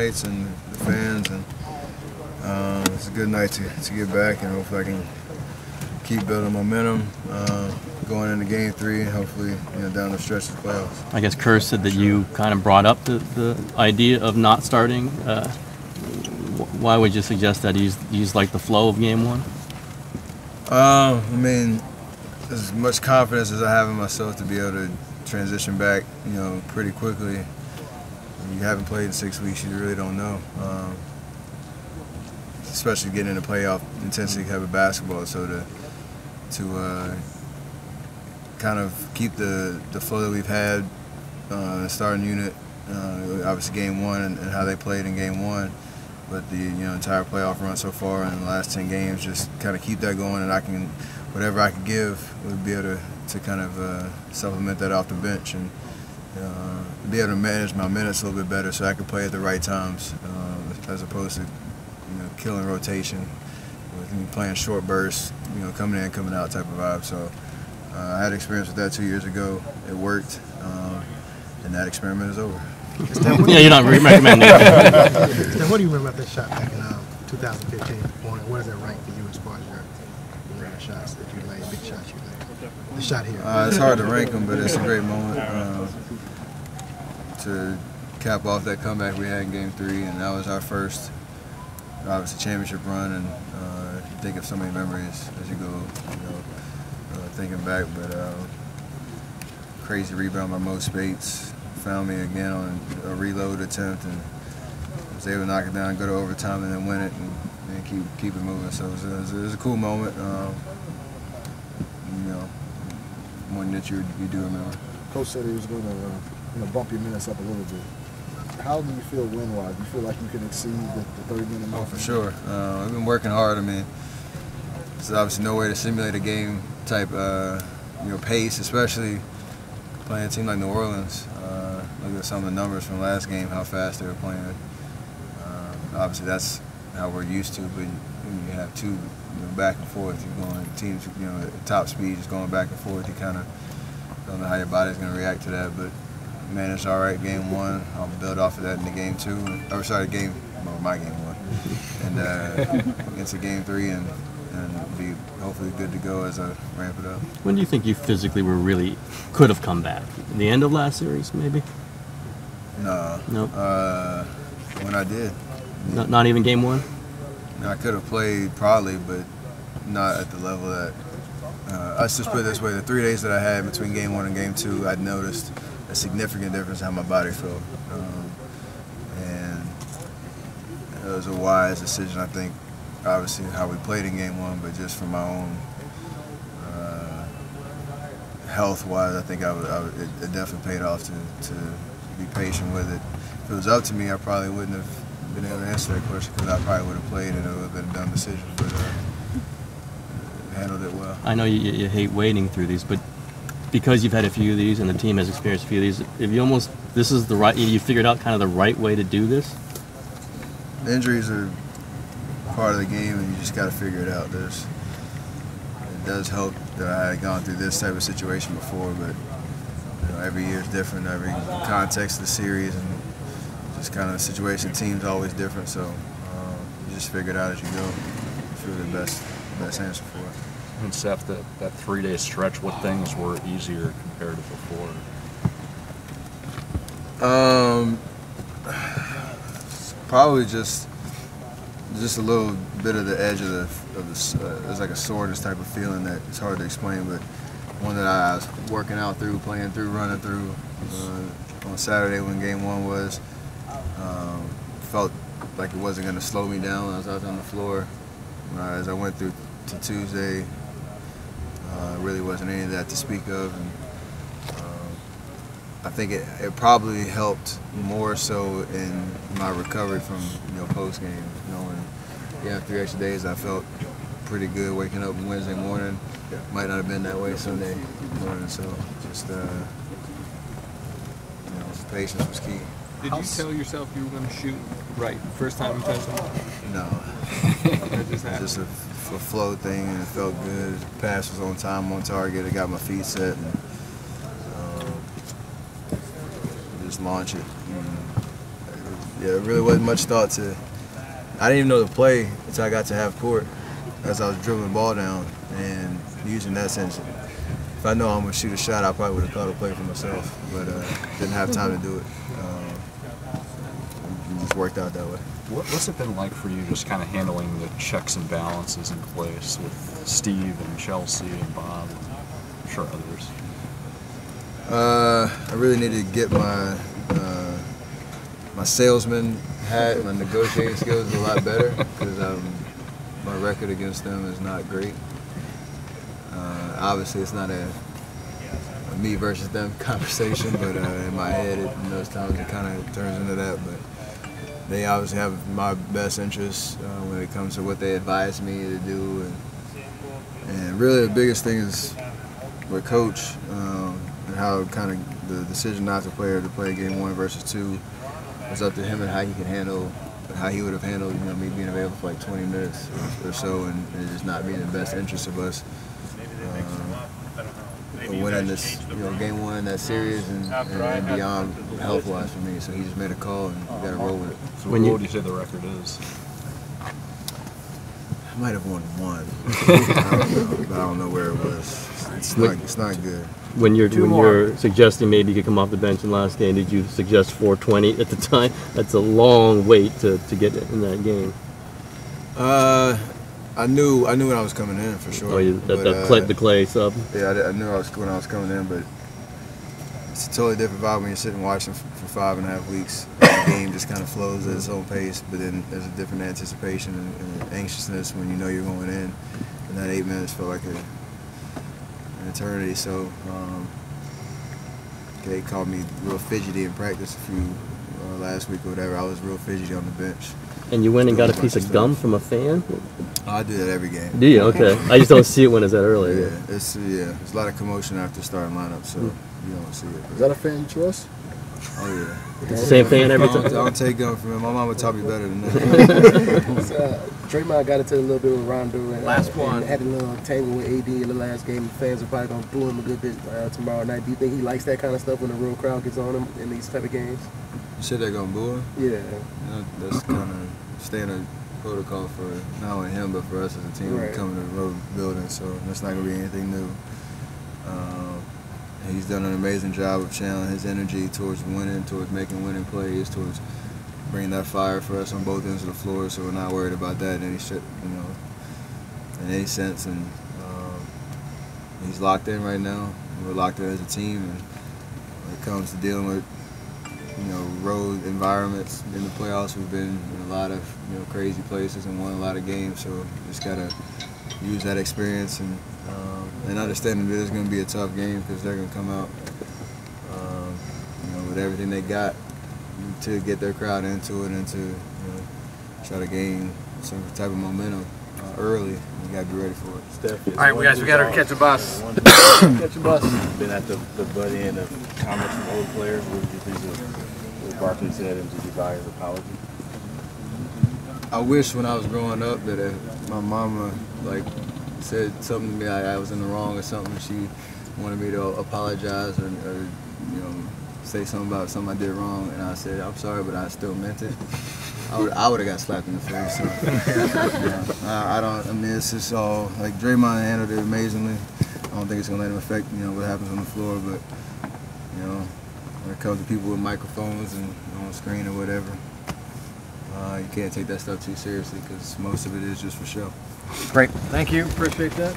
teammates and the fans, and it's a good night to get back, and hopefully I can keep building momentum going into Game 3 and hopefully down the stretch of the playoffs. I guess Kerr said that you kind of brought up the idea of not starting. Why would you suggest that? He's like the flow of Game 1? I mean, as much confidence as I have in myself to be able to transition back, pretty quickly. You haven't played in 6 weeks, you really don't know. Especially getting into playoff intensity type of basketball, so to kind of keep the flow that we've had in the starting unit, obviously Game 1 and how they played in Game 1, but the entire playoff run so far in the last 10 games, just kind of keep that going, and whatever I could give, would be able to kind of supplement that off the bench and be able to manage my minutes a little bit better, so I could play at the right times, as opposed to killing rotation with me playing short bursts, coming in, coming out type of vibe. So I had experience with that 2 years ago. It worked, and that experiment is over. Yeah, you're not recommending it. Steph, what do you remember about that shot back in 2015? What does that rank for you as far as your shots that you made, big shots you made? The shot here. It's hard to rank them, but it's a great moment to cap off that comeback we had in Game 3, and that was our first, obviously, championship run. And you think of so many memories as you go, thinking back. But crazy rebound by Mo Spates found me again on a reload attempt, and was able to knock it down, go to overtime, and then win it, and keep it moving. So it was a cool moment. One that you do remember. Coach said he was going to bump your minutes up a little bit. How do you feel win-wise? Do you feel like you can exceed the 30-minute mark? Oh, for sure. I've been working hard. I mean, there's obviously no way to simulate a game type, pace, especially playing a team like New Orleans. Look at some of the numbers from last game, how fast they were playing. Obviously, that's how we're used to, but when you have two back and forth, you're going teams, at top speed, just going back and forth. You kind of don't know how your body's going to react to that, but managed all right Game 1. I'll build off of that into Game 2. My Game 1, and into Game 3, and be hopefully good to go as I ramp it up. When do you think you physically could have come back? The end of last series, maybe? No. Nope. When I did. Not even Game 1? I could have played probably, but not at the level that. Let's just put it this way: the 3 days that I had between Game 1 and Game 2, I'd noticed a significant difference in how my body felt, and it was a wise decision, I think. Obviously, how we played in Game 1, but just from my own health-wise, I think it definitely paid off to be patient with it. If it was up to me, I probably wouldn't have been able to answer that question, because I probably would have played and it would have been a dumb decision, but handled it well. I know you hate wading through these, but because you've had a few of these and the team has experienced a few of these, you figured out kind of the right way to do this? Injuries are part of the game, and you just got to figure it out. It does help that I had gone through this type of situation before, but every year is different, every context of the series, and just kind of the situation, team's always different, so you just figure it out as you go. Feel the best answer for it. And Steph, that 3-day stretch, what things were easier compared to before? Probably just a little bit of the edge of the it's like a soreness type of feeling that it's hard to explain, but one that I was working out through, playing through, running through on Saturday when Game 1 was. Felt like it wasn't going to slow me down when I was out on the floor. As I went through to Tuesday, really wasn't any of that to speak of, and I think it probably helped more so in my recovery from post game. And 3 extra days, I felt pretty good waking up Wednesday morning. Might not have been that way Sunday morning, so just patience was key. Did you tell yourself you were going to shoot right first time you touched him? No. That just happened. Just a flow thing, and it felt good. The pass was on time, on target. I got my feet set, and just launch it. And yeah, there really wasn't much thought to. I didn't even know the play until I got to half court as I was dribbling the ball down and using that sense. If I know I'm going to shoot a shot, I probably would have caught a play for myself, but didn't have time to do it. It just worked out that way. What's it been like for you just kind of handling the checks and balances in place with Steve and Chelsea and Bob and I'm sure others? I really needed to get my my salesman hat, my negotiating skills a lot better because my record against them is not great. Obviously, it's not a me versus them conversation, but in my head, in those times, it kind of turns into that. But they obviously have my best interests when it comes to what they advise me to do, and really the biggest thing is with Coach and how kind of the decision not to play game 1 versus 2 was up to him and how he could handle. How he would have handled, me being available for like 20 minutes or so, and it just not being in the best interest of us. Winning this, game 1 in that series and beyond health-wise for me. So he just made a call and we got to roll with it. So what would you say the record is? I might have won 1. I don't know, but I don't know where it was. It's not good. When you're suggesting maybe you could come off the bench in the last game, did you suggest 420 at the time? That's a long wait to get in that game. I knew when I was coming in for sure. Oh, the Clay sub. Yeah, I knew when I was coming in, but it's a totally different vibe when you're sitting watching for 5.5 weeks. The game just kind of flows at its own pace, but then there's a different anticipation and anxiousness when you know you're going in. And that 8 minutes felt like an eternity. So they called me real fidgety in practice last week or whatever. I was real fidgety on the bench. And you went and got a piece of gum from a fan? Oh, I do that every game. Do you? Okay. I just don't see it when it's that early. Yeah, it's a lot of commotion after starting lineup, so you don't see it. Is that a fan you trust? Oh yeah. It's the same fan every time? I don't take gum from him. My mama taught me better than that. Draymond got into a little bit with Rondo and, Last one. and had a little tangle with AD in the last game. The fans are probably going to boo him a good bit tomorrow night. Do you think he likes that kind of stuff when the real crowd gets on him in these type of games? You said they're going to boo him? Yeah. That's kind of standard protocol for not only him but for us as a team when we come to the road building, so that's not going to be anything new. He's done an amazing job of channeling his energy towards winning, towards making winning plays, towards bringing that fire for us on both ends of the floor, so we're not worried about that in any sense. And he's locked in right now. We're locked in as a team, and when it comes to dealing with road environments in the playoffs, we've been in a lot of crazy places and won a lot of games. So just gotta use that experience and understanding that it's going to be a tough game because they're going to come out with everything they got to get their crowd into it and to try to gain some type of momentum early. You got to be ready for it. Steph, All right, guys, we got to catch a bus. Catch a bus. Been at the butt end of comments from old players. What did you think of what Barkley said, and did you buy his apology? I wish when I was growing up that if my mama said something to me, I was in the wrong or something, she wanted me to apologize or say something about something I did wrong, and I said I'm sorry, but I still meant it. I would have got slapped in the face. So, it's just all like Draymond handled it amazingly. I don't think it's gonna let him affect what happens on the floor, but when it comes to people with microphones and on screen or whatever, you can't take that stuff too seriously because most of it is just for show. Great. Thank you. Appreciate that.